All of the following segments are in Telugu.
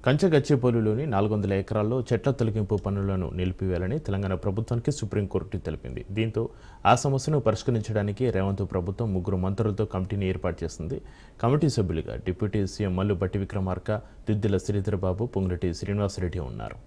కంచగచ్చిబౌలిలోని 400 ఎకరాల్లో చెట్ల తొలగింపు పనులను నిలిపివేయాలని తెలంగాణ ప్రభుత్వానికి సుప్రీంకోర్టు తెలిపింది. దీంతో ఆ సమస్యను పరిష్కరించడానికి రేవంత్ ప్రభుత్వం 3 మంత్రులతో కమిటీని ఏర్పాటు చేసింది. కమిటీ సభ్యులుగా డిప్యూటీ సీఎం మల్లు భట్టి విక్రమార్క, దుద్దిల శ్రీధర్ బాబు, పొంగులేటి శ్రీనివాసరెడ్డి ఉన్నారు.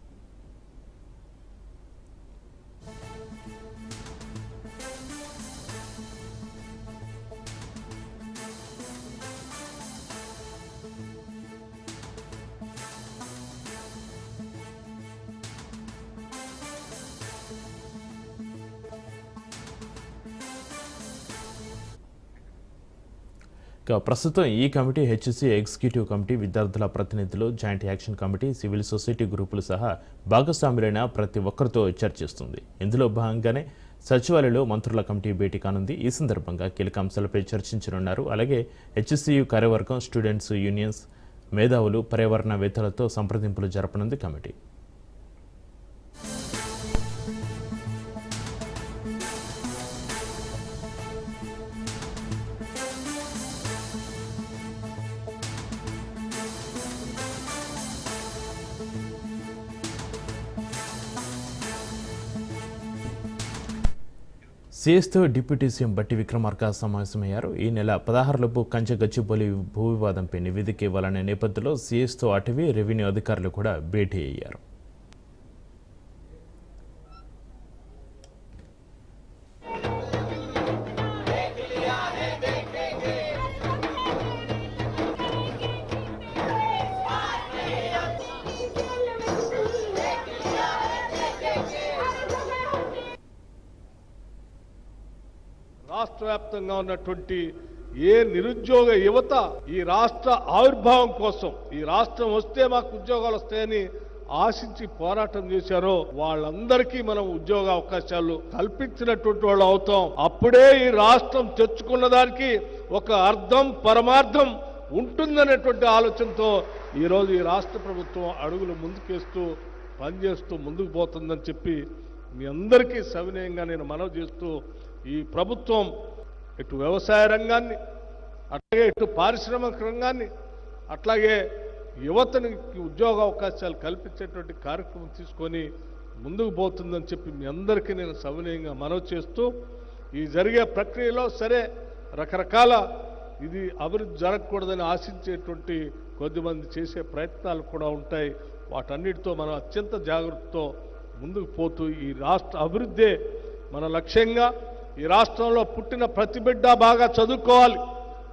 ప్రస్తుతం ఈ కమిటీ హెచ్సి ఎగ్జిక్యూటివ్ కమిటీ, విద్యార్థుల ప్రతినిధులు, joint action committee, civil society గ్రూపులు సహా భాగస్వాములైన ప్రతి ఒక్కరితో చర్చిస్తుంది. ఇందులో భాగంగానే సచివాలయంలో మంత్రుల కమిటీ భేటీ కానుంది. ఈ సందర్భంగా కీలక అంశాలపై చర్చించనున్నారు. అలాగే హెచ్సియు కార్యవర్గం, స్టూడెంట్స్ యూనియన్స్, మేధావులు, పర్యావరణవేత్తలతో సంప్రదింపులు జరపనుంది కమిటీ. సిఎస్తో డిప్యూటీ సీఎం భట్టి విక్రమార్క సమావేశమయ్యారు. ఈ నెల 16లోపు కంచగచ్చిబౌలి భూ వివాదంపై నివేదిక ఇవ్వాలనే నేపథ్యంలో సిఎస్తో అటవీ, రెవెన్యూ అధికారులు కూడా భేటీ అయ్యారు. రాష్ట్ర వ్యాప్తంగా ఉన్నటువంటి ఏ నిరుద్యోగ యువత ఈ రాష్ట్ర ఆవిర్భావం కోసం, ఈ రాష్ట్రం వస్తే మాకు ఉద్యోగాలు వస్తాయని ఆశించి పోరాటం చేశారో వాళ్ళందరికీ మనం ఉద్యోగ అవకాశాలు కల్పించినటువంటి వాళ్ళు అవుతాం. అప్పుడే ఈ రాష్ట్రం తెచ్చుకున్న దానికి ఒక అర్థం, పరమార్థం ఉంటుందనేటువంటి ఆలోచనతో ఈరోజు ఈ రాష్ట్ర ప్రభుత్వం అడుగులు ముందుకేస్తూ పనిచేస్తూ ముందుకు పోతుందని చెప్పి మీ అందరికీ సవినయంగా నేను మనవి చేస్తూ, ఈ ప్రభుత్వం ఇటు వ్యవసాయ రంగాన్ని, అట్లాగే ఇటు పారిశ్రామిక రంగాన్ని, అట్లాగే యువతనికి ఉద్యోగ అవకాశాలు కల్పించేటువంటి కార్యక్రమం తీసుకొని ముందుకు పోతుందని చెప్పి మీ అందరికీ నేను సవినయంగా మనవి చేస్తూ, ఈ జరిగే ప్రక్రియలో సరే రకరకాల ఇది అభివృద్ధి జరగకూడదని ఆశించేటువంటి కొద్దిమంది చేసే ప్రయత్నాలు కూడా ఉంటాయి. వాటన్నిటితో మనం అత్యంత జాగ్రత్తతో ముందుకు పోతూ ఈ రాష్ట్ర అభివృద్ధే మన లక్ష్యంగా, ఈ రాష్ట్రంలో పుట్టిన ప్రతి బిడ్డ బాగా చదువుకోవాలి,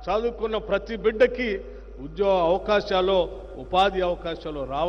చదువుకున్న ప్రతి బిడ్డకి ఉద్యోగ అవకాశాలు, ఉపాధి అవకాశాలు రావాలి.